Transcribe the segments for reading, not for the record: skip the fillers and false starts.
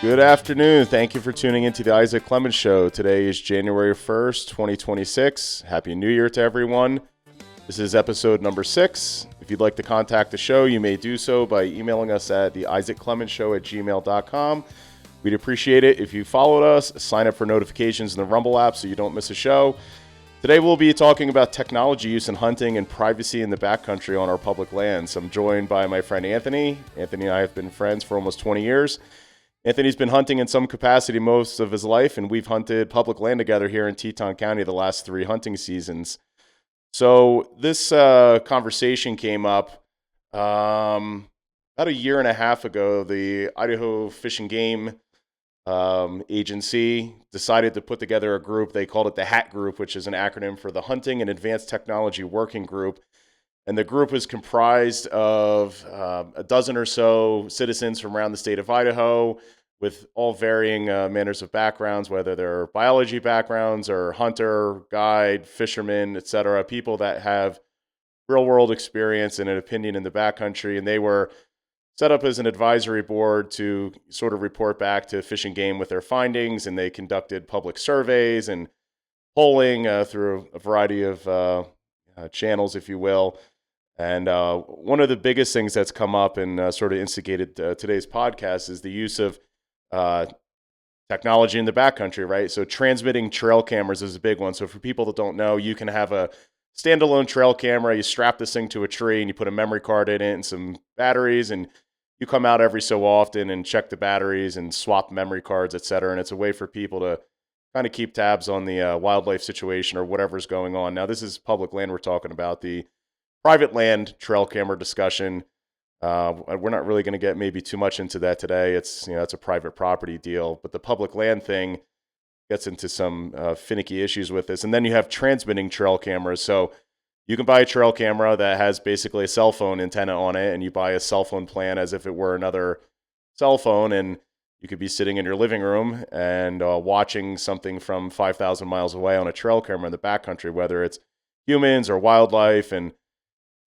Good afternoon. Thank you for tuning into the Isak Clemens Show. Today is January 1st, 2026. Happy New Year to everyone. This is episode number 6. If you'd like to contact the show, you may do so by emailing us at the isacclemensshow@gmail.com. We'd appreciate it if you followed us, sign up for notifications in the Rumble app so you don't miss a show. Today we'll be talking about technology use in hunting and privacy in the backcountry on our public lands. I'm joined by my friend Anthony. Anthony and I have been friends for almost 20 years. Anthony's been hunting in some capacity most of his life, and we've hunted public land together here in Teton County the last 3 hunting seasons. So this conversation came up about a year and a half ago. The Idaho Fish and Game agency decided to put together a group. They called it the HAT Group, which is an acronym for the Hunting and Advanced Technology Working Group. And the group is comprised of a dozen or so citizens from around the state of Idaho with all varying manners of backgrounds, whether they're biology backgrounds or hunter, guide, fisherman, etc., people that have real-world experience and an opinion in the backcountry. And they were set up as an advisory board to sort of report back to Fish and Game with their findings, and they conducted public surveys and polling through a variety of channels, if you will. And one of the biggest things that's come up and sort of instigated today's podcast is the use of technology in the backcountry, right? So transmitting trail cameras is a big one. So for people that don't know, you can have a standalone trail camera. You strap this thing to a tree and you put a memory card in it and some batteries, and you come out every so often and check the batteries and swap memory cards, et cetera. And it's a way for people to kind of keep tabs on the wildlife situation or whatever's going on. Now, this is public land we're talking about. The private land trail camera discussion, we're not really going to get maybe too much into that today. It's a private property deal, but the public land thing gets into some finicky issues with this. And then you have transmitting trail cameras. So you can buy a trail camera that has basically a cell phone antenna on it, and you buy a cell phone plan as if it were another cell phone, and you could be sitting in your living room and watching something from 5,000 miles away on a trail camera in the backcountry, whether it's humans or wildlife. And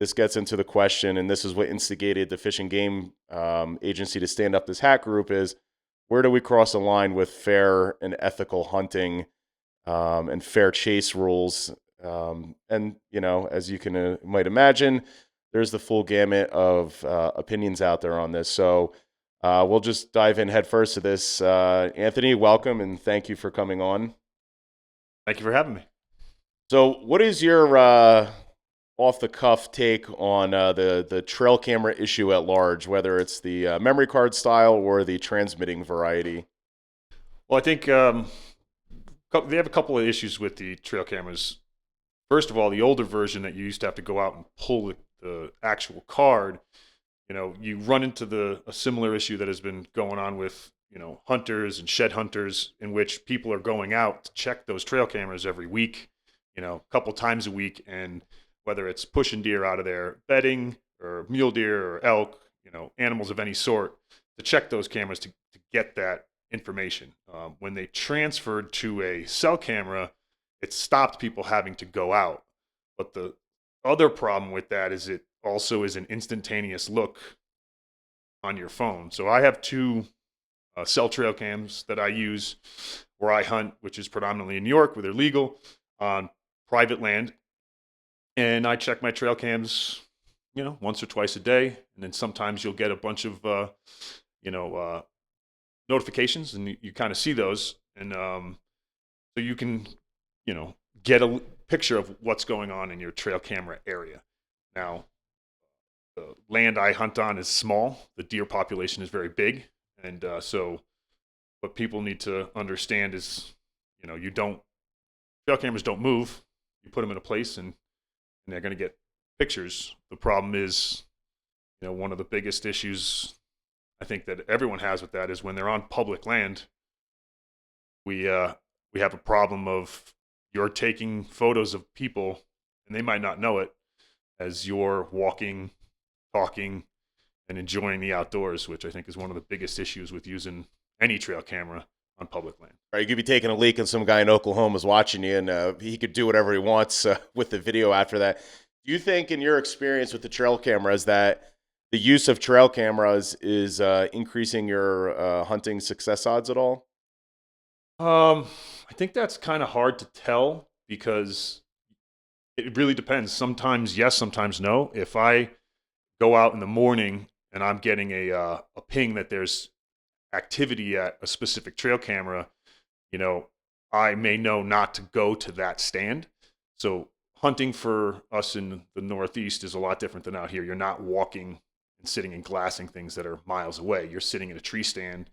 this gets into the question, and this is what instigated the Fish and Game agency to stand up this HAT Group, is where do we cross the line with fair and ethical hunting and fair chase rules? And, as you can might imagine, there's the full gamut of opinions out there on this. So we'll just dive in head first to this. Anthony, welcome, and thank you for coming on. Thank you for having me. So what is your off-the-cuff take on the trail camera issue at large, whether it's the memory card style or the transmitting variety? Well, I think they have a couple of issues with the trail cameras. First of all, the older version that you used to have to go out and pull the actual card, you run into a similar issue that has been going on with, hunters and shed hunters, in which people are going out to check those trail cameras every week, a couple times a week, and whether it's pushing deer out of their bedding or mule deer or elk, animals of any sort, to check those cameras to get that information. When they transferred to a cell camera, it stopped people having to go out. But the other problem with that is it also is an instantaneous look on your phone. So I have 2 cell trail cams that I use where I hunt, which is predominantly in New York, where they're legal, on private land. And I check my trail cams, once or twice a day. And then sometimes you'll get a bunch of, notifications, and you kind of see those. And so you can, get a picture of what's going on in your trail camera area. Now, the land I hunt on is small. The deer population is very big. And so what people need to understand is, trail cameras don't move. You put them in a place and they're going to get pictures. The problem is, one of the biggest issues I think that everyone has with that is when they're on public land, we have a problem of you're taking photos of people, and they might not know it, as you're walking, talking, and enjoying the outdoors, which I think is one of the biggest issues with using any trail camera on public land. Right, you could be taking a leak and some guy in Oklahoma is watching you, and he could do whatever he wants with the video after that. Do you think, in your experience with the trail cameras, that the use of trail cameras is increasing your hunting success odds at all? I think that's kind of hard to tell because it really depends. Sometimes yes, sometimes no. If I go out in the morning and I'm getting a ping that there's activity at a specific trail camera, you know, I may know not to go to that stand. So hunting for us in the Northeast is a lot different than out here. You're not walking and sitting and glassing things that are miles away. You're sitting in a tree stand,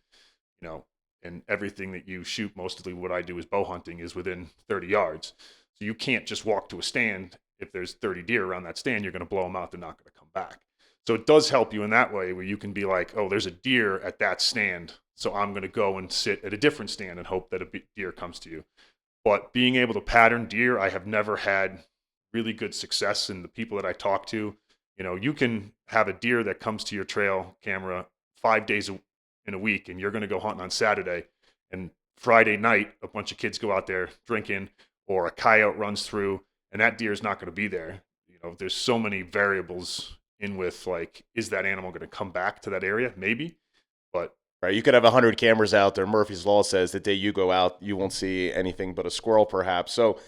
you know, and everything that you shoot, mostly what I do is bow hunting, is within 30 yards. So you can't just walk to a stand. If there's 30 deer around that stand, you're going to blow them out. They're not going to come back. So it does help you in that way where you can be like, oh, there's a deer at that stand. So I'm going to go and sit at a different stand and hope that a deer comes to you. But being able to pattern deer, I have never had really good success in the people that I talk to. You know, you can have a deer that comes to your trail camera 5 days in a week, and you're going to go hunting on Saturday. And Friday night, a bunch of kids go out there drinking, or a coyote runs through, and that deer is not going to be there. You know, there's so many variables in with like, is that animal going to come back to that area? Maybe, but Right, you could have 100 cameras out there. Murphy's Law says the day you go out, you won't see anything but a squirrel, perhaps. So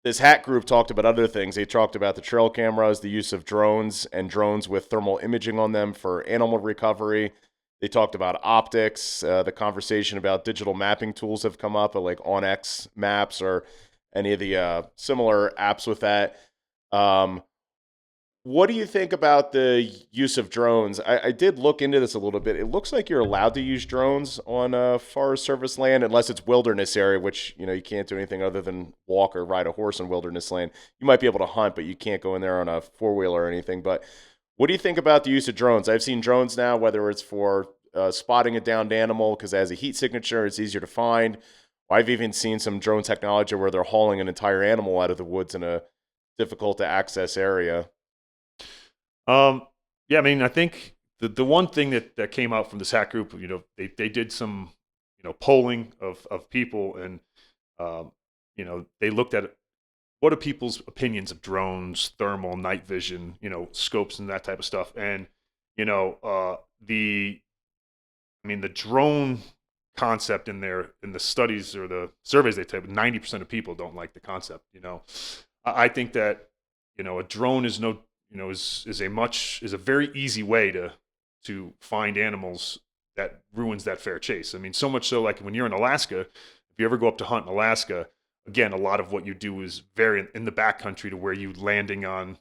this hack group talked about other things. They talked about the trail cameras, the use of drones and drones with thermal imaging on them for animal recovery. They talked about optics. The conversation about digital mapping tools have come up, like OnX Maps or any of the similar apps with that. Um, what do you think about the use of drones? I did look into this a little bit. It looks like you're allowed to use drones on Forest Service land unless it's wilderness area, which you can't do anything other than walk or ride a horse on wilderness land. You might be able to hunt, but you can't go in there on a four-wheeler or anything. But what do you think about the use of drones? I've seen drones now, whether it's for spotting a downed animal because it has a heat signature, it's easier to find. I've even seen some drone technology where they're hauling an entire animal out of the woods in a difficult to access area. Um, yeah, I mean, I think the one thing that came out from this hack group, they did some, polling of people, and they looked at what are people's opinions of drones, thermal, night vision, scopes and that type of stuff, and the the drone concept in the studies or the surveys they take, 90% of people don't like the concept. I think that a drone is no is a very easy way to find animals that ruins that fair chase. I mean, so much so, like when you're in Alaska, if you ever go up to hunt in Alaska, again, a lot of what you do is very in the backcountry to where you landing on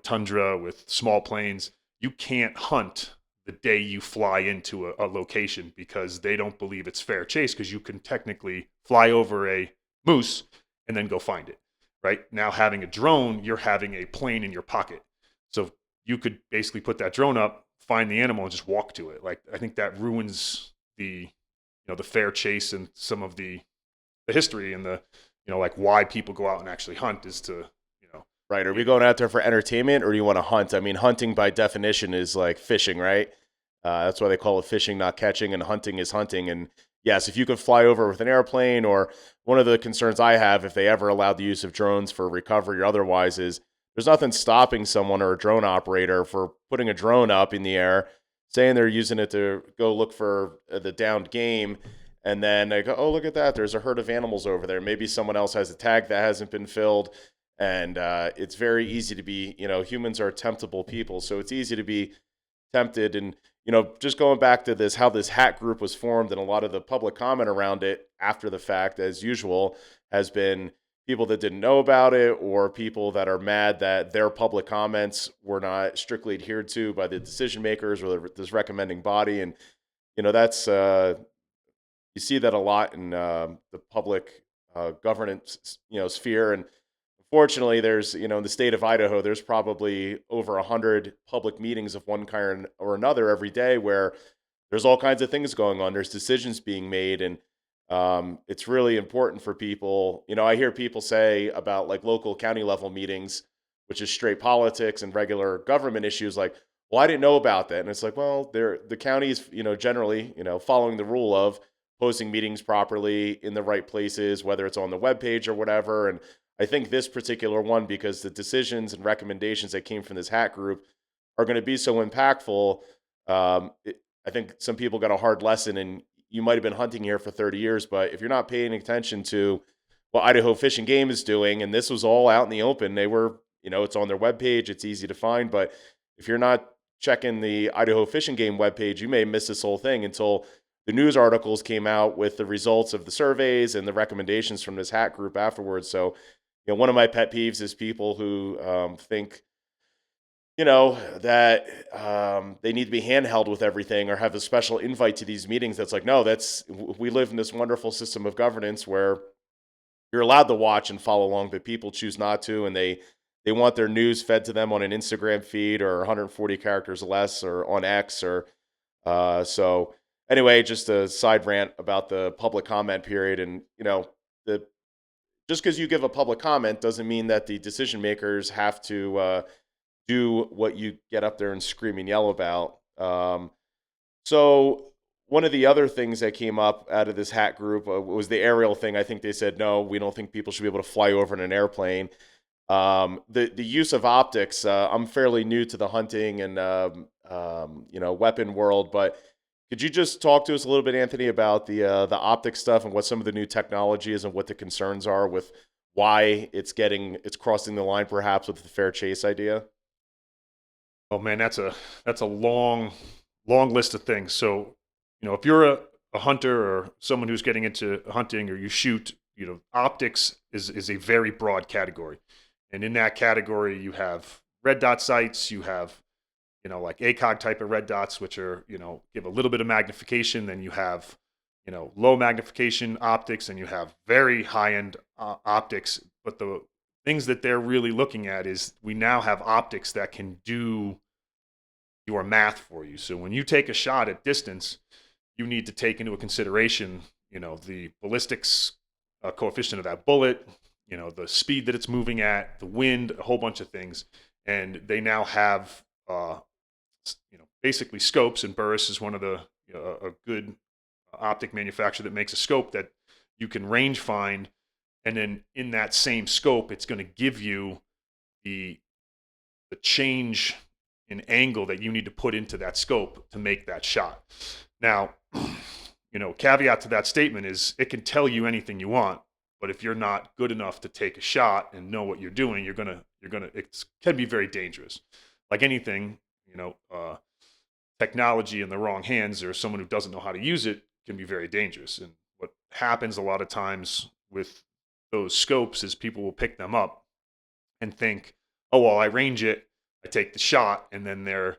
tundra with small planes. You can't hunt the day you fly into a location because they don't believe it's fair chase, because you can technically fly over a moose and then go find it. Right now, having a drone, you're having a plane in your pocket. So you could basically put that drone up, find the animal, and just walk to it. Like, I think that ruins the fair chase and some of the history and the like why people go out and actually hunt is to Right. Are we going out there for entertainment or do you want to hunt? I mean, hunting by definition is like fishing, right? That's why they call it fishing, not catching, and hunting is hunting. And yes, if you can fly over with an airplane, or one of the concerns I have if they ever allowed the use of drones for recovery or otherwise is there's nothing stopping someone or a drone operator for putting a drone up in the air, saying they're using it to go look for the downed game. And then they go, oh, look at that. There's a herd of animals over there. Maybe someone else has a tag that hasn't been filled. And it's very easy to be, humans are temptable people. So it's easy to be tempted. And, just going back to this, how this hack group was formed and a lot of the public comment around it after the fact, as usual, has been people that didn't know about it or people that are mad that their public comments were not strictly adhered to by the decision makers or this recommending body. And, that's, you see that a lot in the public governance, sphere. And fortunately, there's, in the state of Idaho, there's probably over 100 public meetings of one kind or another every day where there's all kinds of things going on. There's decisions being made, and it's really important for people. I hear people say about like local county level meetings, which is straight politics and regular government issues, like, well, I didn't know about that. And it's like, well, the county is, generally, following the rule of posting meetings properly in the right places, whether it's on the webpage or whatever. And I think this particular one, because the decisions and recommendations that came from this hack group are going to be so impactful. I think some people got a hard lesson, and you might have been hunting here for 30 years, but if you're not paying attention to what Idaho Fish and Game is doing, and this was all out in the open, they were, it's on their webpage, it's easy to find, but if you're not checking the Idaho Fish and Game webpage, you may miss this whole thing until the news articles came out with the results of the surveys and the recommendations from this hack group afterwards. So, one of my pet peeves is people who think that they need to be handheld with everything or have a special invite to these meetings. That's like, no, we live in this wonderful system of governance where you're allowed to watch and follow along, but people choose not to, and they want their news fed to them on an Instagram feed or 140 characters less or on X or so. Anyway, just a side rant about the public comment period, and the just because you give a public comment doesn't mean that the decision makers have to do what you get up there and scream and yell about. So one of the other things that came up out of this hack group was the aerial thing. I think they said, no, we don't think people should be able to fly over in an airplane. The use of optics. I'm fairly new to the hunting and weapon world, but could you just talk to us a little bit, Anthony, about the optic stuff and what some of the new technology is and what the concerns are with why it's crossing the line perhaps with the fair chase idea? Oh man, that's a long list of things. So, if you're a hunter or someone who's getting into hunting or you shoot, optics is a very broad category. And in that category, you have red dot sights, you have, like ACOG type of red dots, which are, give a little bit of magnification. Then you have, low magnification optics, and you have very high end optics. But the things that they're really looking at is we now have optics that can do your math for you. So when you take a shot at distance, you need to take into consideration, the ballistics coefficient of that bullet, the speed that it's moving at, the wind, a whole bunch of things. And they now have, basically scopes, and Burris is one of the, a good optic manufacturer that makes a scope that you can range find. And then in that same scope, it's going to give you the change in angle that you need to put into that scope to make that shot. Now, caveat to that statement is it can tell you anything you want, but if you're not good enough to take a shot and know what you're doing, it can be very dangerous. Like anything, technology in the wrong hands or someone who doesn't know how to use it can be very dangerous. And what happens a lot of times with those scopes is people will pick them up and think, oh, well, I range it, I take the shot, and then they're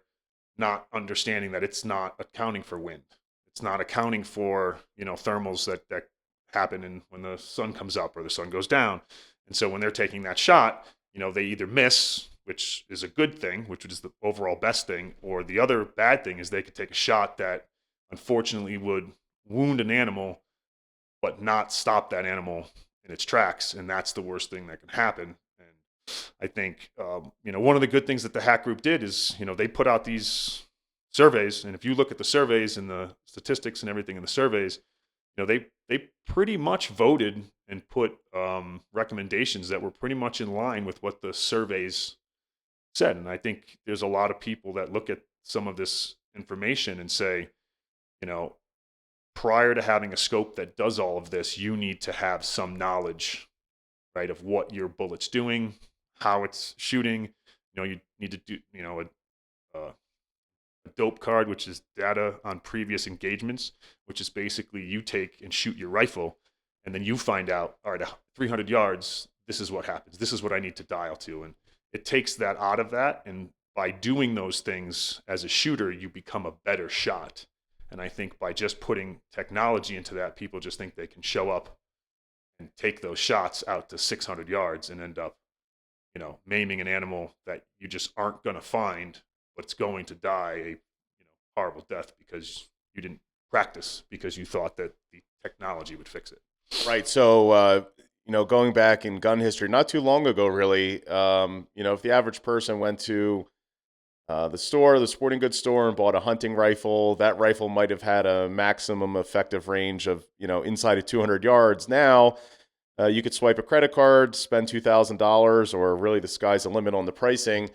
not understanding that it's not accounting for wind. It's not accounting for, thermals that happen when the sun comes up or the sun goes down. And so when they're taking that shot, they either miss, which is a good thing, which is the overall best thing, or the other bad thing is they could take a shot that unfortunately would wound an animal, but not stop that animal in its tracks. And that's the worst thing that can happen. I think, one of the good things that the hack group did is, they put out these surveys. And if you look at the surveys and the statistics and everything in the surveys, they pretty much voted and put recommendations that were pretty much in line with what the surveys said. And I think there's a lot of people that look at some of this information and say, prior to having a scope that does all of this, you need to have some knowledge, right, of what your bullet's doing, how it's shooting. You need to do, a dope card, which is data on previous engagements, which is basically you take and shoot your rifle, and then you find out, all right, 300 yards, this is what happens. This is what I need to dial to. And it takes that out of that. And by doing those things as a shooter, you become a better shot. And I think by just putting technology into that, people just think they can show up and take those shots out to 600 yards and end up, maiming an animal that you just aren't going to find, but it's going to die a, horrible death because you didn't practice because you thought that the technology would fix it. Right. So, going back in gun history, not too long ago, really, if the average person went to the sporting goods store, and bought a hunting rifle, that rifle might have had a maximum effective range of, inside of 200 yards. Now, you could swipe a credit card, spend $2,000, or really the sky's the limit on the pricing,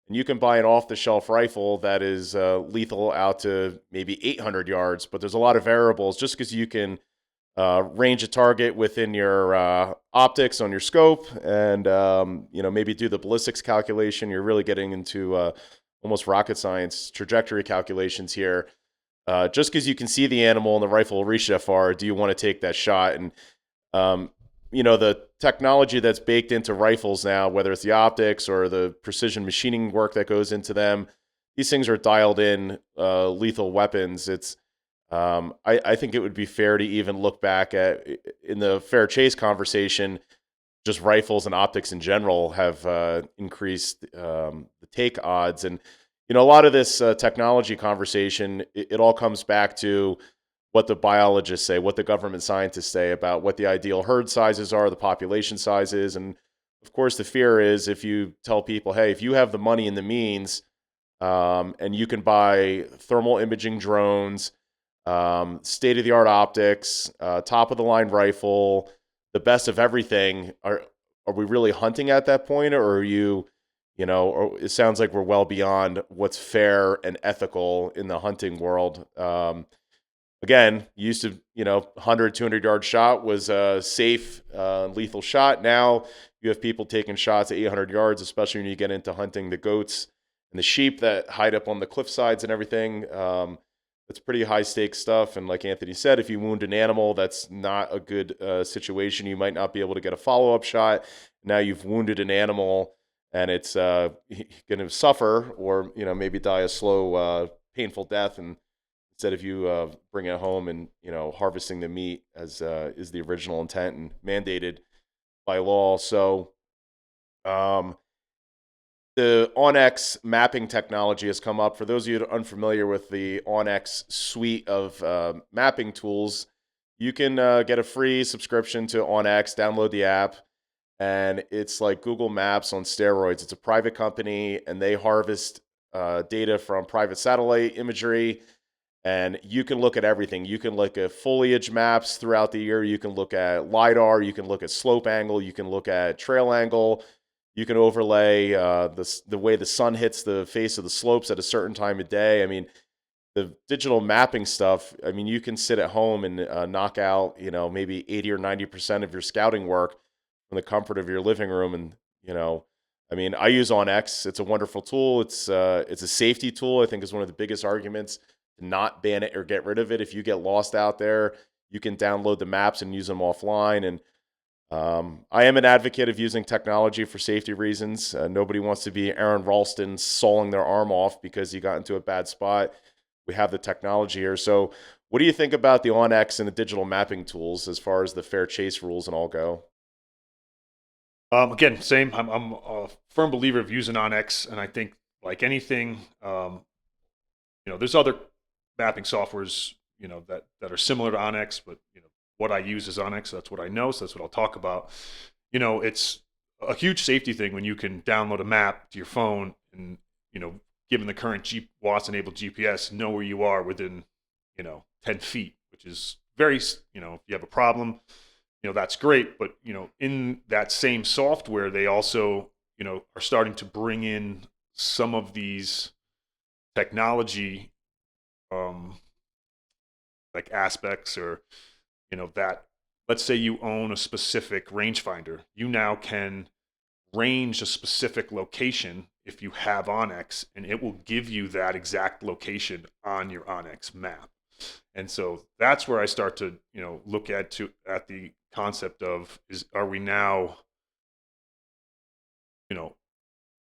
And you can buy an off-the-shelf rifle that is lethal out to maybe 800 yards, but there's a lot of variables. Just because you can range a target within your optics on your scope, and maybe do the ballistics calculation, you're really getting into almost rocket science trajectory calculations here. Just because you can see the animal and the rifle will reach that far, do you want to take that shot? And um, the technology that's baked into rifles now, whether it's the optics or the precision machining work that goes into them, these things are dialed in lethal weapons. I think it would be fair to even look back at, in the fair chase conversation, just rifles and optics in general have increased the take odds. And, a lot of this technology conversation, it all comes back to what the biologists say, what the government scientists say about what the ideal herd sizes are, the population sizes. And of course, the fear is if you tell people, hey, if you have the money and the means, and you can buy thermal imaging drones, state of the art optics, top of the line rifle, the best of everything. Are we really hunting at that point, or are you, or it sounds like we're well beyond what's fair and ethical in the hunting world. Again, you used to, 100, 200-yard shot was a safe, lethal shot. Now you have people taking shots at 800 yards, especially when you get into hunting the goats and the sheep that hide up on the cliff sides and everything. It's pretty high stakes stuff. And like Anthony said, if you wound an animal, that's not a good situation. You might not be able to get a follow-up shot. Now you've wounded an animal and it's going to suffer, or, maybe die a slow, painful death. And instead of you bringing it home and, harvesting the meat as is the original intent and mandated by law. So the OnX mapping technology has come up. For those of you that are unfamiliar with the OnX suite of mapping tools, you can get a free subscription to OnX, download the app, and it's like Google Maps on steroids. It's a private company, and they harvest data from private satellite imagery, and you can look at everything. You can look at foliage maps throughout the year. You can look at LiDAR. You can look at slope angle. You can look at trail angle. You can overlay the way the sun hits the face of the slopes at a certain time of day. I mean, the digital mapping stuff, I mean, you can sit at home and knock out, maybe 80 or 90% of your scouting work from the comfort of your living room. And, I mean, I use OnX. It's a wonderful tool. It's a safety tool. I think is one of the biggest arguments to not ban it or get rid of it. If you get lost out there, you can download the maps and use them offline. And I am an advocate of using technology for safety reasons. Nobody wants to be Aaron Ralston sawing their arm off because he got into a bad spot. We have the technology here. So what do you think about the OnX and the digital mapping tools as far as the fair chase rules and all go? Again, same. I'm a firm believer of using OnX, and I think like anything, there's other mapping softwares, that are similar to OnX, but what I use is OnX. So that's what I know. So that's what I'll talk about. It's a huge safety thing when you can download a map to your phone and, given the current Watson-enabled GPS, know where you are within, 10 feet, which is very, if you have a problem, that's great. But, in that same software, they also, are starting to bring in some of these technology, like aspects, or, that, let's say you own a specific rangefinder, you now can range a specific location if you have OnX, and it will give you that exact location on your OnX map. And so that's where I start to, look at the concept of are we now,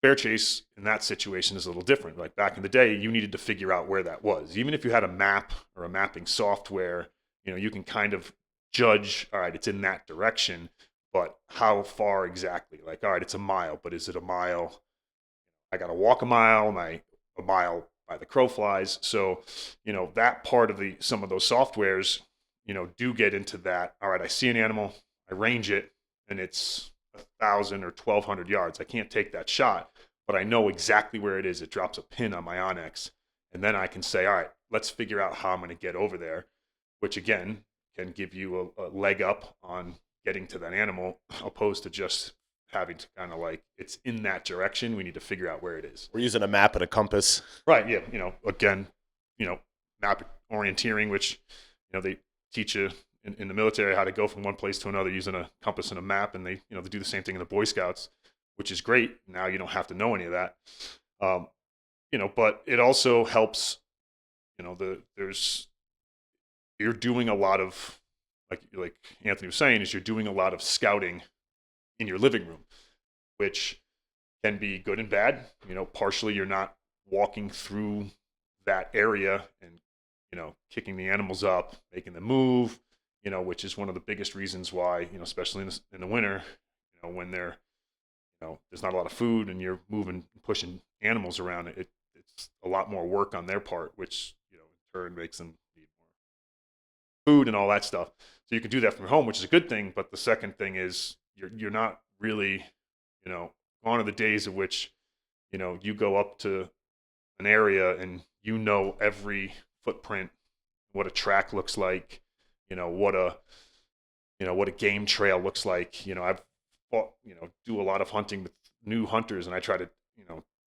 fair chase in that situation is a little different. Like back in the day, you needed to figure out where that was. Even if you had a map or a mapping software, you can kind of judge, all right, it's in that direction, but how far exactly? Like, all right, it's a mile, but is it a mile? I got to walk a mile, a mile by the crow flies. So, that part of some of those softwares, do get into that. All right, I see an animal, I range it, and it's 1,000 or 1,200 yards. I can't take that shot, but I know exactly where it is. It drops a pin on my OnX, and then I can say, all right, let's figure out how I'm going to get over there, which again can give you a leg up on getting to that animal, opposed to just having to kind of like, it's in that direction. We need to figure out where it is. We're using a map and a compass. Right. Yeah. Again, map orienteering, which, they teach you in the military how to go from one place to another using a compass and a map. And they do the same thing in the Boy Scouts, which is great. Now you don't have to know any of that. But it also helps, you're doing a lot of, like Anthony was saying, is you're doing a lot of scouting in your living room, which can be good and bad. Partially you're not walking through that area and, kicking the animals up, making them move, which is one of the biggest reasons why, especially in the winter, when there's not a lot of food and you're moving, pushing animals around, it's a lot more work on their part, which, in turn makes them need more food and all that stuff. So you can do that from home, which is a good thing. But the second thing is you're not really, gone are the days of which, you go up to an area and every footprint, what a track looks like, what a game trail looks like. I've do a lot of hunting with new hunters, and I try to,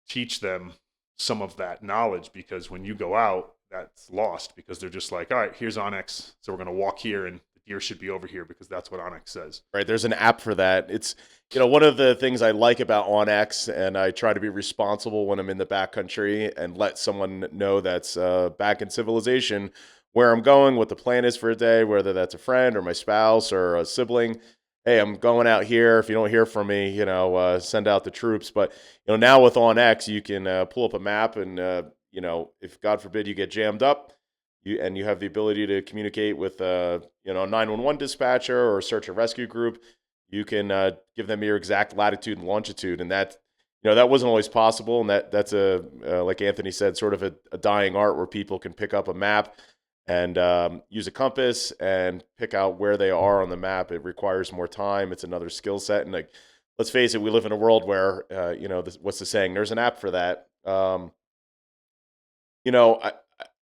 teach them some of that knowledge, because when you go out, that's lost, because they're just like, all right, here's Onyx, so we're going to walk here and the deer should be over here because that's what Onyx says. Right, there's an app for that. It's, one of the things I like about OnX, and I try to be responsible when I'm in the backcountry and let someone know that's back in civilization where I'm going, what the plan is for a day, whether that's a friend or my spouse or a sibling. Hey, I'm going out here. If you don't hear from me, send out the troops. But now with OnX, you can pull up a map, and if God forbid you get jammed up, you have the ability to communicate with a 911 dispatcher or search and rescue group. You can give them your exact latitude and longitude, and that that wasn't always possible. And that's like Anthony said, sort of a dying art where people can pick up a map and use a compass and pick out where they are on the map. It requires more time. It's another skill set. And like, let's face it, we live in a world where, what's the saying? There's an app for that.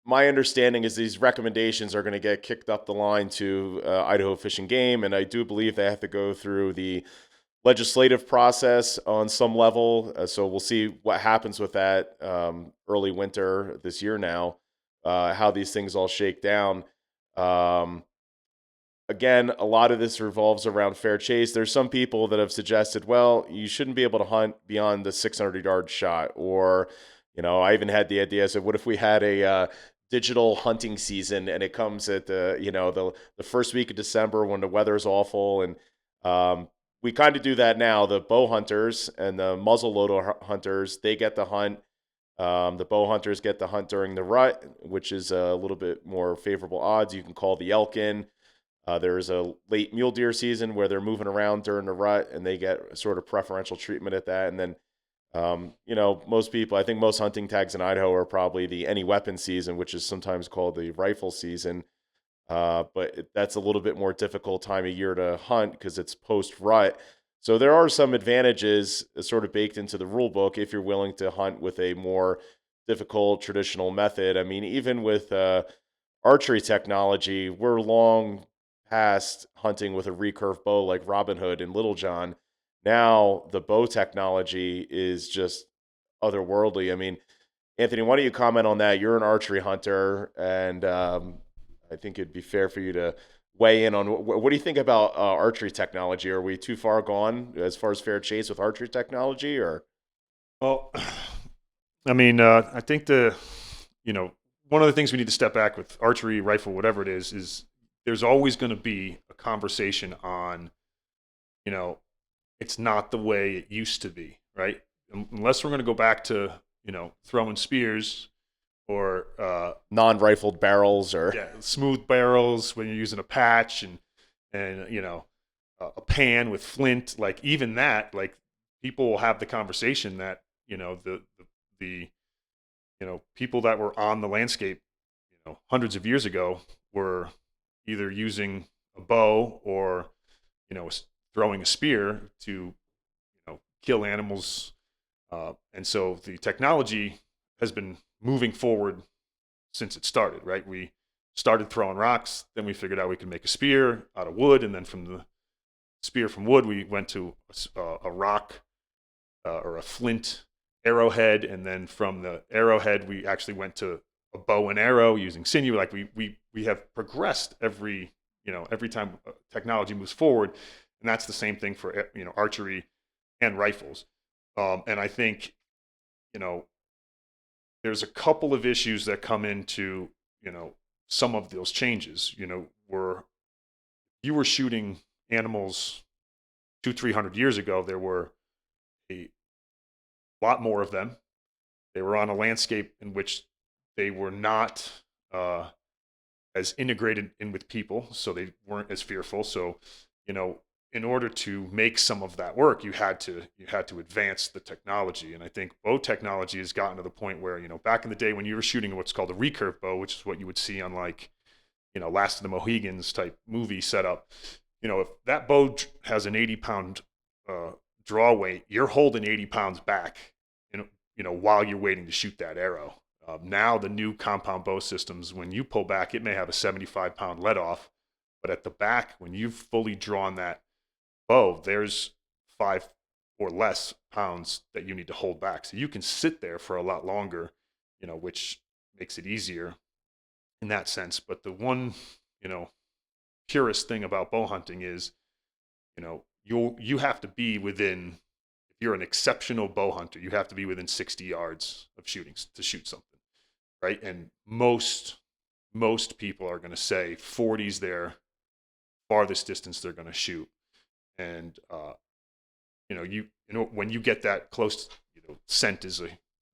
My understanding is these recommendations are going to get kicked up the line to Idaho Fish and Game. And I do believe they have to go through the legislative process on some level. So we'll see what happens with that early winter this year now. How these things all shake down. Again, a lot of this revolves around fair chase. There's some people that have suggested, well, you shouldn't be able to hunt beyond the 600-yard shot. Or, I even had the idea, I said, what if we had a digital hunting season, and it comes at the first week of December when the weather's awful. And we kind of do that now. The bow hunters and the muzzleloader hunters, they get to hunt. The bow hunters get to hunt during the rut, which is a little bit more favorable odds. You can call the elk in. There's a late mule deer season where they're moving around during the rut, and they get sort of preferential treatment at that. And then, most people, I think most hunting tags in Idaho are probably the any weapon season, which is sometimes called the rifle season. But that's a little bit more difficult time of year to hunt because it's post rut. So there are some advantages sort of baked into the rule book if you're willing to hunt with a more difficult traditional method. I mean, even with archery technology, we're long past hunting with a recurve bow like Robin Hood and Little John. Now the bow technology is just otherworldly. I mean, Anthony, why don't you comment on that? You're an archery hunter, and I think it'd be fair for you to weigh in on what do you think about archery technology? Are we too far gone as far as fair chase with archery technology, or? Well, I mean, I think one of the things we need to step back with archery, rifle, whatever it is there's always going to be a conversation on, it's not the way it used to be, right? Unless we're going to go back to, throwing spears or non-rifled barrels, or smooth barrels when you're using a patch and a pan with flint. Like, even that, like, people will have the conversation that the people that were on the landscape hundreds of years ago were either using a bow or throwing a spear to kill animals, and so the technology has been moving forward since it started, right? We started throwing rocks, then we figured out we could make a spear out of wood, and then from the spear from wood, we went to a rock or a flint arrowhead, and then from the arrowhead, we actually went to a bow and arrow using sinew. Like we have progressed every time technology moves forward, and that's the same thing for archery and rifles. And I think you know there's a couple of issues that come into some of those changes. Where you were shooting animals 200-300 years ago, there were a lot more of them. They were on a landscape in which they were not as integrated in with people, so they weren't as fearful. So, in order to make some of that work, you had to advance the technology. And I think bow technology has gotten to the point where, back in the day when you were shooting what's called a recurve bow, which is what you would see on like, Last of the Mohegans type movie setup. If that bow has an 80-pound draw weight, you're holding 80 pounds back, while you're waiting to shoot that arrow. Now the new compound bow systems, when you pull back, it may have a 75-pound let off, but at the back, when you've fully drawn that bow, there's 5 or less pounds that you need to hold back. So you can sit there for a lot longer, which makes it easier in that sense. But the one, purest thing about bow hunting is, you have to be within, if you're an exceptional bow hunter, you have to be within 60 yards of shooting to shoot something, right? And most people are going to say 40's their farthest distance they're going to shoot. And when you get that close, scent is a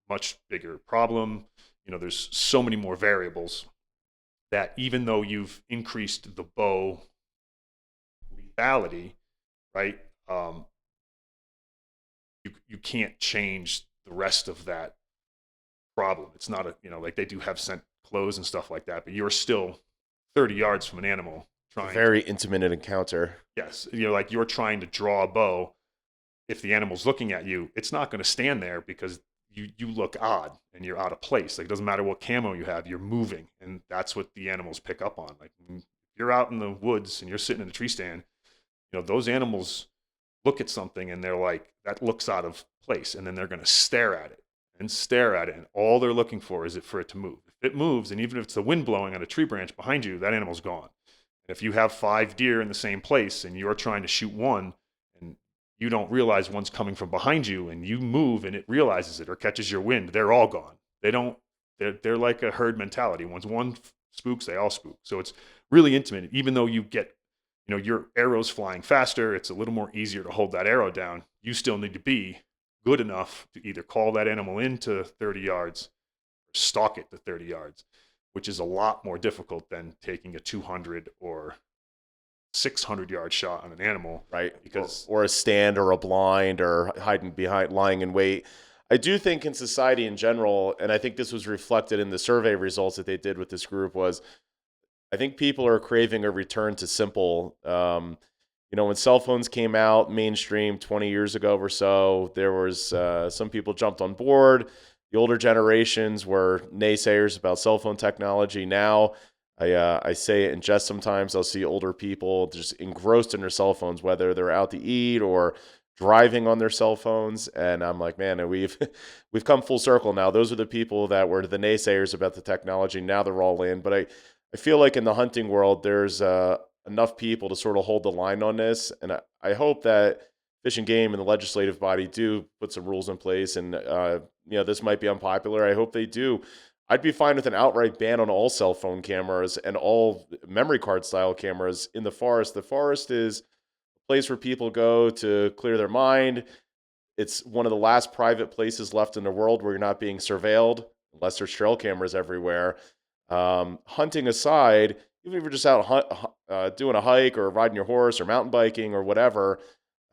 much bigger problem. There's so many more variables that even though you've increased the bow lethality, right? You can't change the rest of that problem. It's not like they do have scent clothes and stuff like that, but you're still 30 yards from an animal trying. Very intimate encounter. Yes, like you're trying to draw a bow. If the animal's looking at you, it's not going to stand there because you look odd and you're out of place. Like it doesn't matter what camo you have, you're moving, and that's what the animals pick up on. Like if you're out in the woods and you're sitting in a tree stand, those animals look at something and they're like, that looks out of place, and then they're going to stare at it and stare at it, and all they're looking for is for it to move. If it moves, and even if it's the wind blowing on a tree branch behind you, that animal's gone. And if you have 5 deer in the same place and you're trying to shoot one, and you don't realize one's coming from behind you, and you move and it realizes it or catches your wind, they're all gone. They're like a herd mentality. Once one spooks, they all spook. So it's really intimate. Even though you get, your arrow's flying faster, it's a little more easier to hold that arrow down. You still need to be good enough to either call that animal into 30 yards or stalk it to 30 yards, which is a lot more difficult than taking a 200 or 600-yard shot on an animal, right? Because or a stand or a blind or hiding behind, lying in wait. I do think in society in general, and I think this was reflected in the survey results that they did with this group, was I think people are craving a return to simple. When cell phones came out mainstream 20 years ago or so, there was some people jumped on board. The older generations were naysayers about cell phone technology. Now, I say it in jest sometimes. I'll see older people just engrossed in their cell phones, whether they're out to eat or driving on their cell phones. And I'm like, man, we've come full circle now. Those are the people that were the naysayers about the technology. Now they're all in. But I feel like in the hunting world, there's enough people to sort of hold the line on this. And I hope that Fish and Game and the legislative body do put some rules in place. And, this might be unpopular. I hope they do. I'd be fine with an outright ban on all cell phone cameras and all memory card style cameras in the forest. The forest is a place where people go to clear their mind. It's one of the last private places left in the world where you're not being surveilled, unless there's trail cameras everywhere. Hunting aside, even if you're just out doing a hike or riding your horse or mountain biking or whatever,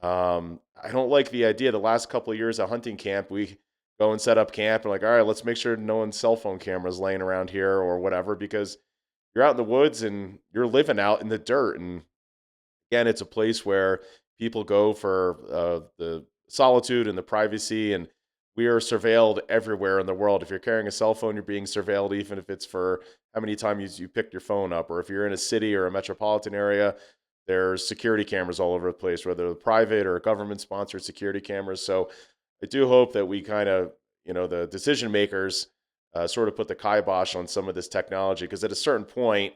I don't like the idea. The last couple of years at hunting camp, we go and set up camp and like, all right, let's make sure no one's cell phone cameras laying around here or whatever, because you're out in the woods and you're living out in the dirt. And again, it's a place where people go for the solitude and the privacy, and we are surveilled everywhere in the world. If you're carrying a cell phone, you're being surveilled, even if it's for how many times you picked your phone up, or if you're in a city or a metropolitan area, there's security cameras all over the place, whether they're private or government sponsored security cameras. So I do hope that we kind of, the decision makers sort of put the kibosh on some of this technology, because at a certain point,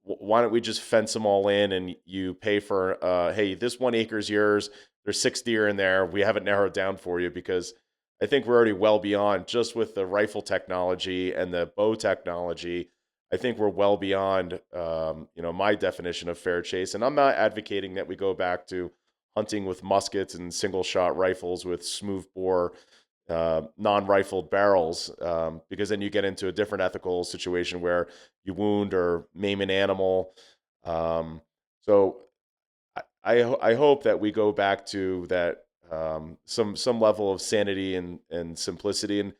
why don't we just fence them all in and you pay for, hey, this 1 acre is yours. There's 6 deer in there. We have it narrowed down for you, because I think we're already well beyond, just with the rifle technology and the bow technology. I think we're well beyond, my definition of fair chase. And I'm not advocating that we go back to hunting with muskets and single shot rifles with smooth bore, non-rifled barrels, because then you get into a different ethical situation where you wound or maim an animal. So I hope that we go back to that, some level of sanity and simplicity. And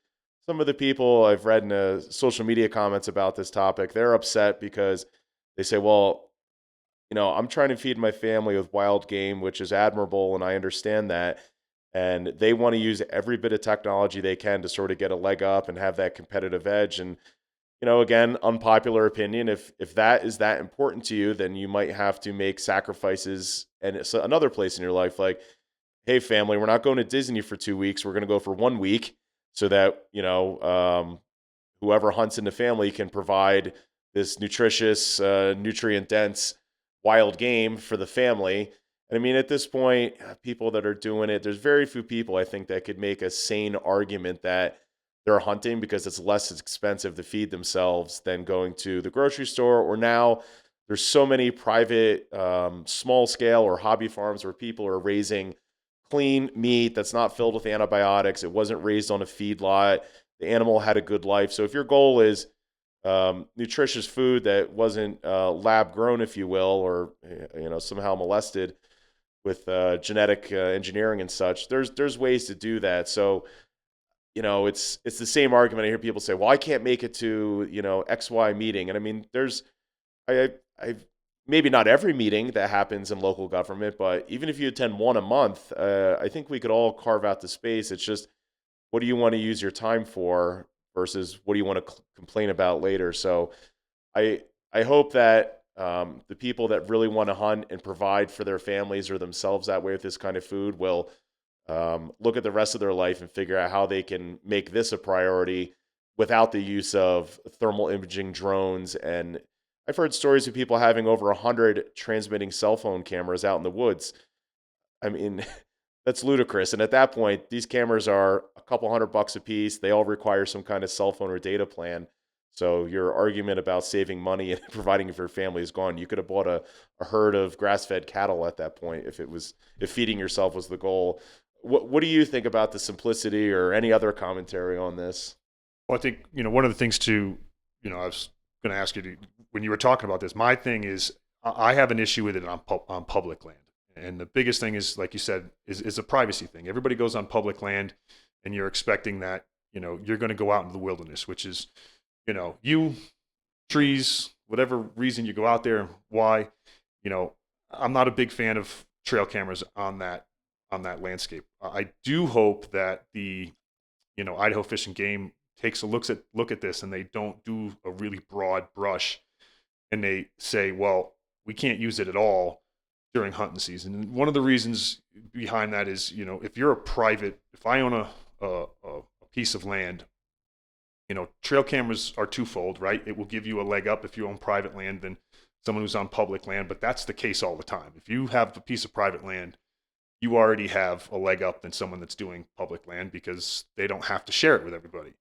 some of the people I've read in the social media comments about this topic, they're upset because they say, well, I'm trying to feed my family with wild game, which is admirable, and I understand that. And they want to use every bit of technology they can to sort of get a leg up and have that competitive edge. And again, unpopular opinion. If that is that important to you, then you might have to make sacrifices. And it's another place in your life, like, hey, family, we're not going to Disney for 2 weeks. We're going to go for 1 week, so that whoever hunts in the family can provide this nutritious, nutrient dense wild game for the family. And I mean, at this point, people that are doing it, there's very few people, I think, that could make a sane argument that they're hunting because it's less expensive to feed themselves than going to the grocery store. Or now there's so many private, small scale or hobby farms where people are raising clean meat that's not filled with antibiotics. It wasn't raised on a feedlot. The animal had a good life. So if your goal is nutritious food that wasn't lab grown, if you will, or somehow molested with genetic engineering and such, there's ways to do that. So it's the same argument I hear people say, well, I can't make it to XY meeting. And I mean, I maybe not every meeting that happens in local government, but even if you attend one a month, I think we could all carve out the space. It's just, what do you want to use your time for versus what do you want to complain about later? So I hope that the people that really want to hunt and provide for their families or themselves that way with this kind of food will look at the rest of their life and figure out how they can make this a priority without the use of thermal imaging drones. And I've heard stories of people having over 100 transmitting cell phone cameras out in the woods. I mean, that's ludicrous. And at that point, these cameras are a couple $100 a piece. They all require some kind of cell phone or data plan. So your argument about saving money and providing for your family is gone. You could have bought a herd of grass-fed cattle at that point if feeding yourself was the goal. What do you think about the simplicity or any other commentary on this? Well, I think, one of the things to, I was going to ask you when you were talking about this, my thing is I have an issue with it on public land. And the biggest thing is, like you said, is a privacy thing. Everybody goes on public land and you're expecting that, you're going to go out into the wilderness, which is, you, trees, whatever reason you go out there, why, I'm not a big fan of trail cameras on that landscape. I do hope that the, Idaho Fish and Game takes a look at this and they don't do a really broad brush and they say, well, we can't use it at all during hunting season. And one of the reasons behind that is, if I own a piece of land, trail cameras are twofold, right? It will give you a leg up if you own private land than someone who's on public land, but that's the case all the time. If you have a piece of private land, you already have a leg up than someone that's doing public land because they don't have to share it with everybody.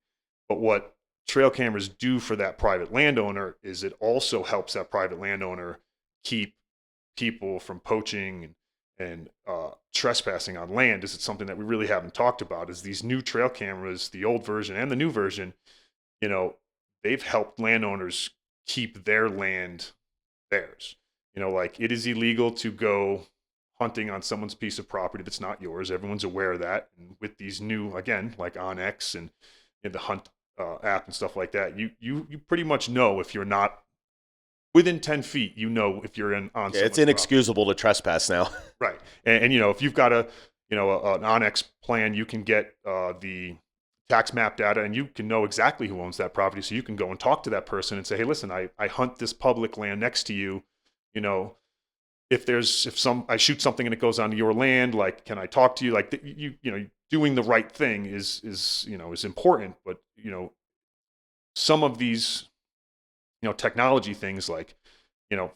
But what trail cameras do for that private landowner is it also helps that private landowner keep people from poaching and trespassing on land. Is it something that we really haven't talked about? Is these new trail cameras, the old version and the new version, they've helped landowners keep their land theirs. Like it is illegal to go hunting on someone's piece of property that's not yours. Everyone's aware of that. And with these new, again, like OnX and the Hunt app and stuff like that, you pretty much know if you're not within 10 feet, if you're on it's inexcusable to trespass now. Right. And if you've got an OnX plan, you can get the tax map data and you can know exactly who owns that property. So you can go and talk to that person and say, hey, listen, I hunt this public land next to you, if I shoot something and it goes onto your land, like, can I talk to you? Like, doing the right thing is important. But some of these technology things, like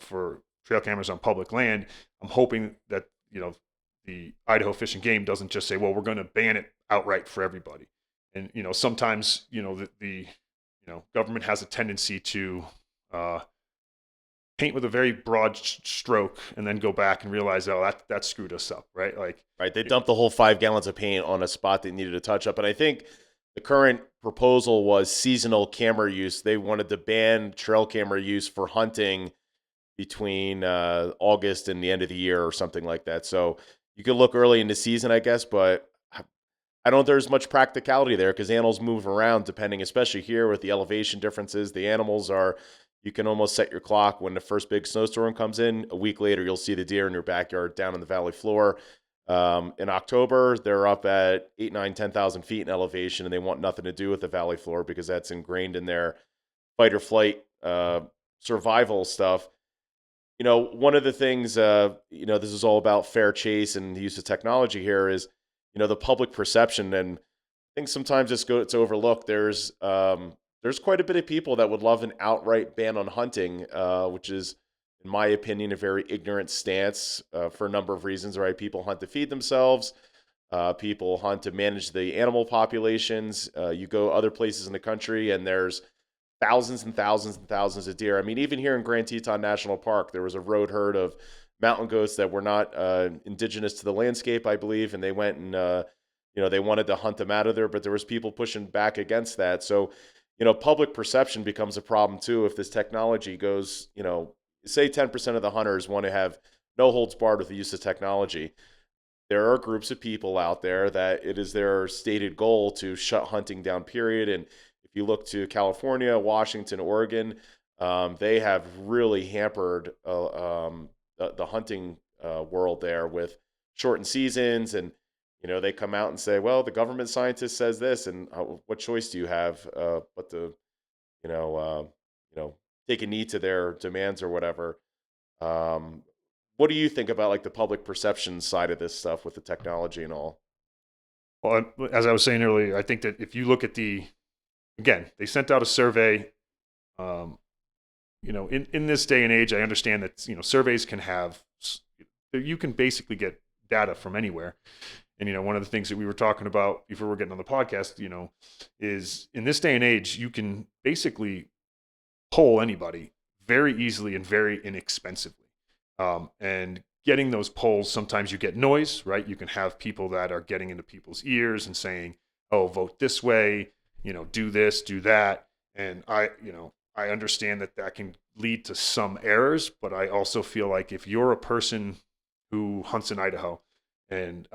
for trail cameras on public land, I'm hoping that the Idaho Fish and Game doesn't just say, well, we're going to ban it outright for everybody. And sometimes the government has a tendency to paint with a very broad stroke and then go back and realize, oh, that screwed us up, right? Like, Right, they dumped the whole 5 gallons of paint on a spot that needed a touch up, and I think the current proposal was seasonal camera use. They wanted to ban trail camera use for hunting between August and the end of the year or something like that. So you could look early in the season, I guess, but I don't think there's much practicality there because animals move around depending, especially here with the elevation differences. The animals are, you can almost set your clock when the first big snowstorm comes in. A week later, you'll see the deer in your backyard down in the valley floor. In October, they're up at 8, 9, 10,000 feet in elevation, and they want nothing to do with the valley floor because that's ingrained in their fight or flight survival stuff. One of the things, this is all about fair chase and the use of technology here is, the public perception. And I think sometimes it's overlooked. There's quite a bit of people that would love an outright ban on hunting, which is, in my opinion, a very ignorant stance for a number of reasons, right? People hunt to feed themselves. People hunt to manage the animal populations. You go other places in the country and there's thousands and thousands and thousands of deer. I mean, even here in Grand Teton National Park, there was a road herd of mountain goats that were not indigenous to the landscape, I believe, and they went and they wanted to hunt them out of there, but there was people pushing back against that. So, public perception becomes a problem too if this technology goes. Say 10% of the hunters want to have no holds barred with the use of technology. There are groups of people out there that it is their stated goal to shut hunting down, period. And if you look to California, Washington, Oregon, they have really hampered the hunting world there with shortened seasons. And, they come out and say, well, the government scientist says this, and what choice do you have but to, you know, uh, take a knee to their demands or whatever. What do you think about like the public perception side of this stuff with the technology and all? well, as I was saying earlier, I think that if you look at again, they sent out a survey. Um, in this day and age, I understand that surveys can you can basically get data from anywhere. And one of the things that we were talking about before we're getting on the podcast, is in this day and age, you can basically poll anybody very easily and very inexpensively. And getting those polls, sometimes you get noise, right? You can have people that are getting into people's ears and saying, "Oh, vote this way," do this, do that. And I understand that can lead to some errors, but I also feel like if you're a person who hunts in Idaho and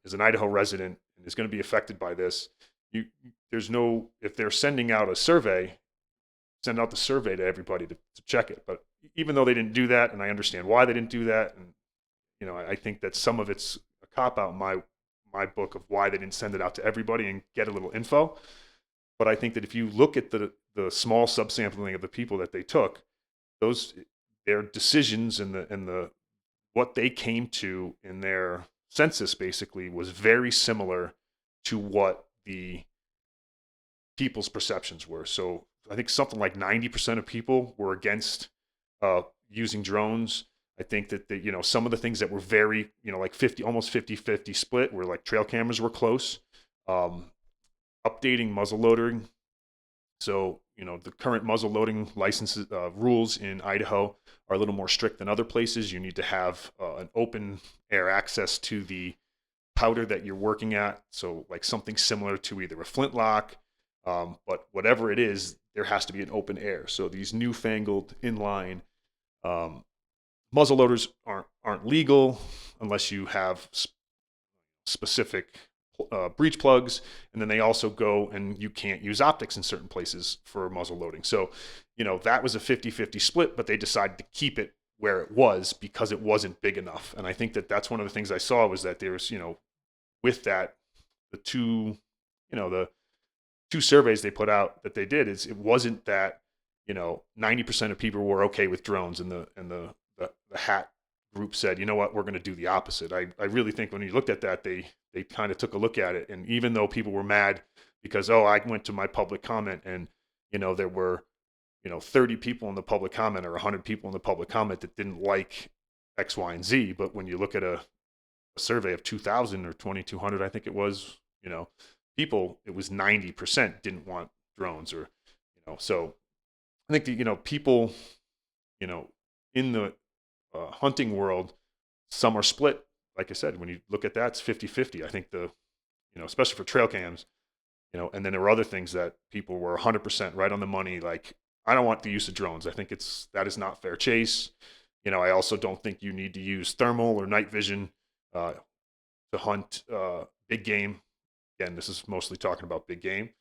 is an Idaho resident and is going to be affected by this, if they're sending out a survey, send out the survey to everybody to check it. But even though they didn't do that, and I understand why they didn't do that, and I think that some of it's a cop out in my book of why they didn't send it out to everybody and get a little info. But I think that if you look at the small subsampling of the people that they took, their decisions and the what they came to in their census basically was very similar to what the people's perceptions were. So I think something like 90% of people were against using drones. I think that some of the things that were very, like 50, almost 50-50 split were like trail cameras were close. Updating muzzle loading. So, the current muzzle loading licenses rules in Idaho are a little more strict than other places. You need to have an open air access to the powder that you're working at. So like something similar to either a flintlock, but whatever it is, there has to be an open air. So these newfangled inline muzzle loaders aren't legal unless you have specific breech plugs, and then they also go and you can't use optics in certain places for muzzle loading. So, that was a 50-50 split, but they decided to keep it where it was because it wasn't big enough. And I think that that's one of the things I saw was that there's, with that, the two surveys they put out that they did is it wasn't that, 90% of people were okay with drones and the hat group said, you know what, we're going to do the opposite. I really think when you looked at that, they kind of took a look at it. And even though people were mad because, oh, I went to my public comment and, there were, 30 people in the public comment or 100 people in the public comment that didn't like X, Y, and Z. But when you look at a survey of 2,000 or 2,200, I think it was, people, it was 90% didn't want drones so I think that, people, in the hunting world, some are split. Like I said, when you look at that, it's 50-50. I think especially for trail cams, and then there were other things that people were 100% right on the money. Like, I don't want the use of drones. I think that is not fair chase. I also don't think you need to use thermal or night vision to hunt big game. Again, this is mostly talking about big game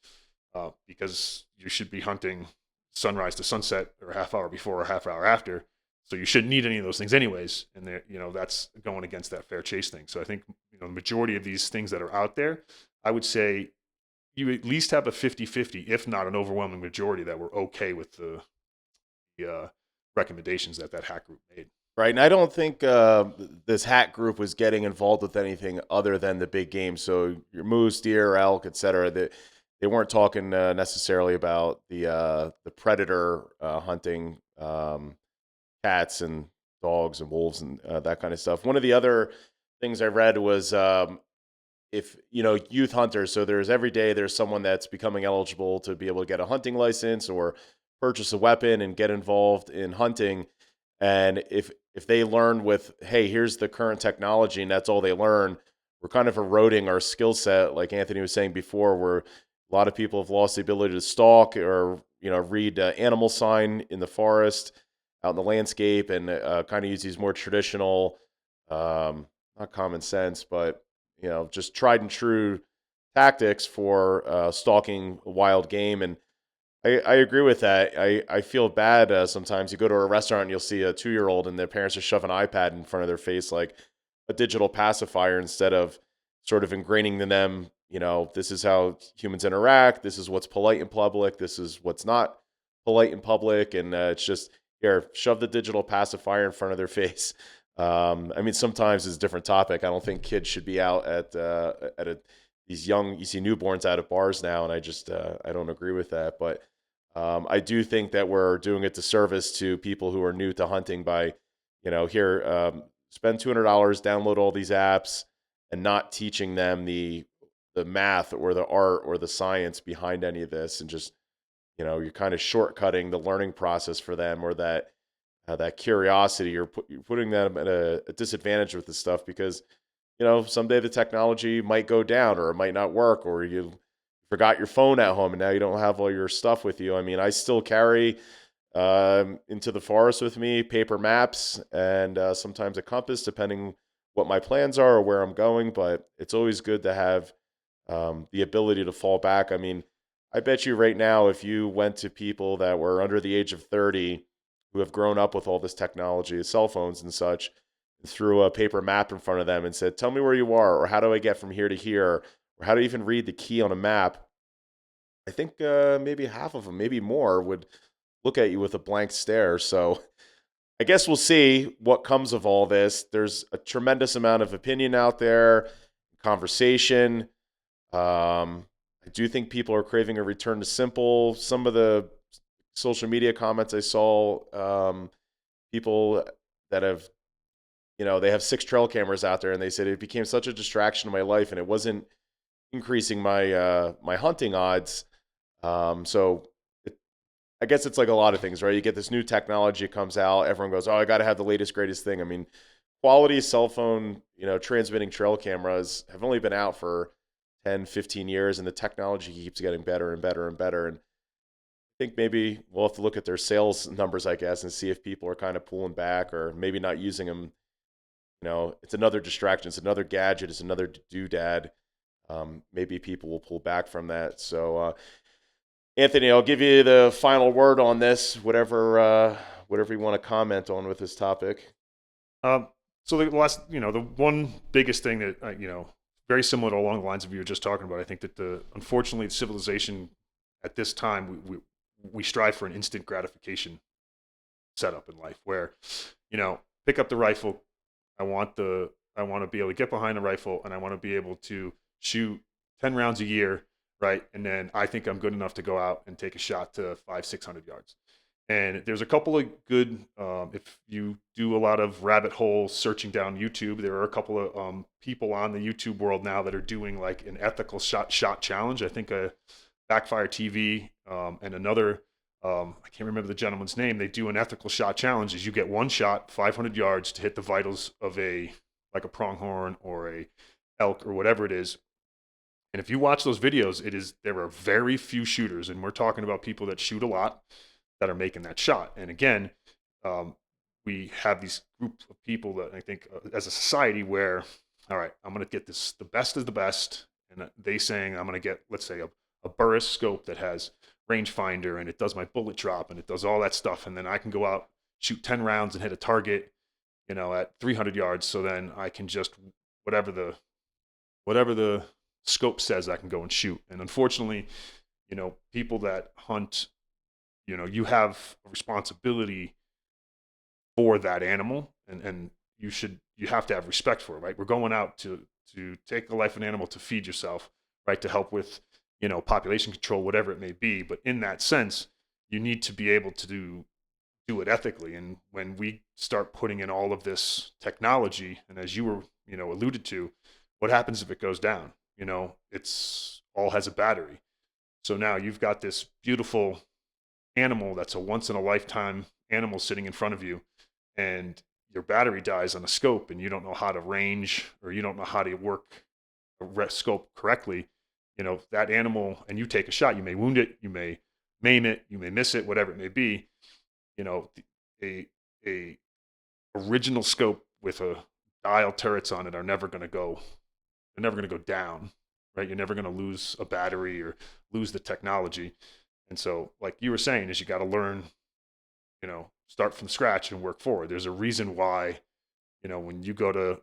because you should be hunting sunrise to sunset or a half hour before or a half hour after. So you shouldn't need any of those things anyways. And that's going against that fair chase thing. So I think, the majority of these things that are out there, I would say you at least have a 50-50, if not an overwhelming majority, that were okay with the recommendations that hack group made. Right, and I don't think this hack group was getting involved with anything other than the big game. So your moose, deer, elk, etc. They weren't talking necessarily about the predator hunting, cats and dogs and wolves and that kind of stuff. One of the other things I read was if youth hunters. So every day there's someone that's becoming eligible to be able to get a hunting license or purchase a weapon and get involved in hunting. And if they learn with, hey, here's the current technology, and that's all they learn, we're kind of eroding our skill set, like Anthony was saying before, where a lot of people have lost the ability to stalk or read animal sign in the forest, out in the landscape, and kind of use these more traditional, not common sense, but just tried and true tactics for stalking wild game. And I agree with that. I feel bad sometimes. You go to a restaurant and you'll see a 2-year-old and their parents are shoving an iPad in front of their face like a digital pacifier instead of sort of ingraining in them, this is how humans interact. This is what's polite in public. This is what's not polite in public. And it's just, here, shove the digital pacifier in front of their face. I mean, sometimes it's a different topic. I don't think kids should be out these young, you see newborns out at bars now, and I don't agree with that. But I do think that we're doing a disservice to people who are new to hunting by, spend $200, download all these apps, and not teaching them the math or the art or the science behind any of this, and just you're kind of shortcutting the learning process for them, or that curiosity. You're putting them at a disadvantage with this stuff because someday the technology might go down or it might not work, or you forgot your phone at home and now you don't have all your stuff with you. I mean, I still carry into the forest with me paper maps and sometimes a compass, depending what my plans are or where I'm going. But it's always good to have the ability to fall back. I mean, I bet you right now, if you went to people that were under the age of 30 who have grown up with all this technology, cell phones and such, and threw a paper map in front of them and said, tell me where you are, or how do I get from here to here, or how to even read the key on a map, I think maybe half of them, maybe more, would look at you with a blank stare. So I guess we'll see what comes of all this. There's a tremendous amount of opinion out there, conversation. I do think people are craving a return to simple. Some of the social media comments I saw, people that have, they have 6 trail cameras out there, and they said it became such a distraction in my life, and it wasn't increasing my my hunting odds. I guess it's like a lot of things, right? You get this new technology comes out, everyone goes, "Oh, I got to have the latest, greatest thing." I mean, quality cell phone, transmitting trail cameras have only been out for 10, 15 years, and the technology keeps getting better and better and better. And I think maybe we'll have to look at their sales numbers, I guess, and see if people are kind of pulling back or maybe not using them. It's another distraction. It's another gadget. It's another doodad. Maybe people will pull back from that. So, Anthony, I'll give you the final word on this, whatever you want to comment on with this topic. So the last, the one biggest thing that, very similar to along the lines of you were just talking about, I think that unfortunately, civilization at this time, we strive for an instant gratification setup in life where, pick up the rifle, I want to be able to get behind a rifle, and I want to be able to shoot 10 rounds a year, right? And then I think I'm good enough to go out and take a shot to 500-600 yards. And there's a couple of good, if you do a lot of rabbit hole searching down YouTube, there are a couple of people on the YouTube world now that are doing like an ethical shot challenge. I think Backfire TV and another, I can't remember the gentleman's name. They do an ethical shot challenge. Is you get one shot, 500 yards to hit the vitals of like a pronghorn or a elk or whatever it is. And if you watch those videos, there are very few shooters, and we're talking about people that shoot a lot, that are making that shot. And again, we have these groups of people that I think as a society where, all right, I'm going to get the best of the best. And they saying I'm going to get, let's say, a Burris scope that has rangefinder and it does my bullet drop and it does all that stuff. And then I can go out, shoot 10 rounds and hit a target, at 300 yards. So then I can just, whatever the scope says, I can go and shoot. And unfortunately, people that hunt, you have a responsibility for that animal, and you have to have respect for it, right? We're going out to take the life of an animal to feed yourself, right? To help with, population control, whatever it may be. But in that sense, you need to be able to do it ethically. And when we start putting in all of this technology, and as you were, alluded to, what happens if it goes down? It's all has a battery. So now you've got this beautiful animal that's a once in a lifetime animal sitting in front of you, and your battery dies on a scope and you don't know how to range, or you don't know how to work a scope correctly, that animal, and you take a shot, you may wound it, you may maim it, you may miss it, whatever it may be. A original scope with a dial turrets on it are never going to go down, right? You're never going to lose a battery or lose the technology. And so, like you were saying, is you got to learn, start from scratch and work forward. There's a reason why, when you go to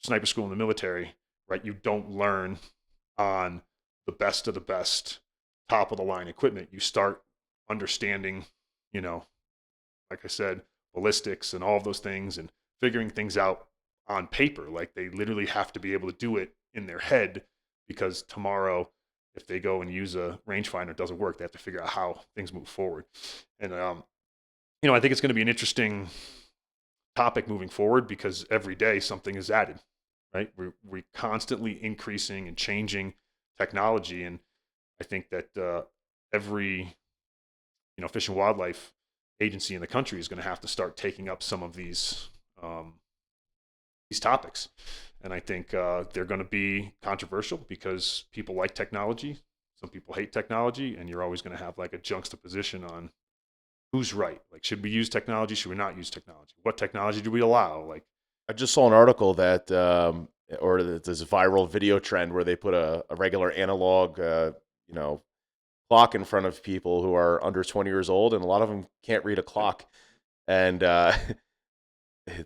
sniper school in the military, right, you don't learn on the best of the best, top of the line equipment. You start understanding, like I said, ballistics and all of those things, and figuring things out on paper. Like they literally have to be able to do it in their head, because tomorrow, if they go and use a rangefinder, it doesn't work. They have to figure out how things move forward. And, I think it's going to be an interesting topic moving forward, because every day something is added, right? We're constantly increasing and changing technology. And I think that every, Fish and Wildlife agency in the country is going to have to start taking up some of these topics. And I think they're going to be controversial, because people like technology. Some people hate technology, and you're always going to have like a juxtaposition on who's right. Like, should we use technology? Should we not use technology? What technology do we allow? Like, I just saw an article that, or there's a viral video trend where they put a regular analog, clock in front of people who are under 20 years old, and a lot of them can't read a clock. And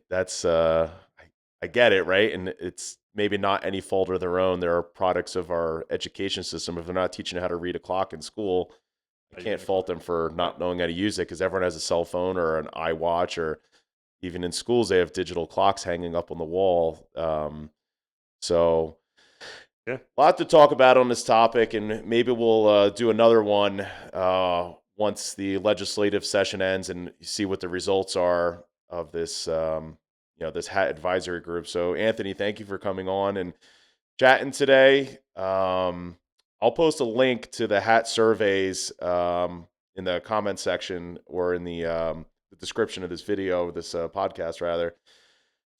that's, I get it, right? And it's maybe not any fault of their own. There are products of our education system. If they're not teaching how to read a clock in school, I can't fault them for not knowing how to use it, because everyone has a cell phone or an iWatch, or even in schools, they have digital clocks hanging up on the wall. So yeah, a lot to talk about on this topic, and maybe we'll do another one once the legislative session ends and see what the results are of this, this HAT advisory group. So Anthony, thank you for coming on and chatting today. I'll post a link to the HAT surveys in the comment section, or in the description of this video, this podcast rather.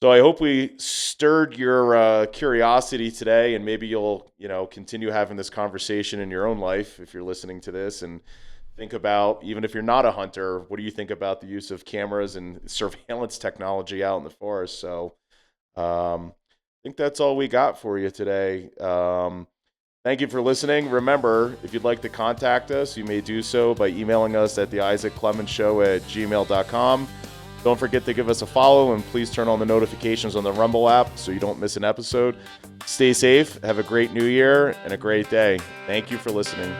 So I hope we stirred your curiosity today, and maybe you'll, continue having this conversation in your own life if you're listening to this, and think about, even if you're not a hunter, what do you think about the use of cameras and surveillance technology out in the forest? So I think that's all we got for you today. Thank you for listening. Remember, if you'd like to contact us, you may do so by emailing us at the Isak Clemens Show at gmail.com. Don't forget to give us a follow, and please turn on the notifications on the Rumble app so you don't miss an episode. Stay safe, have a great new year, and a great day. Thank you for listening.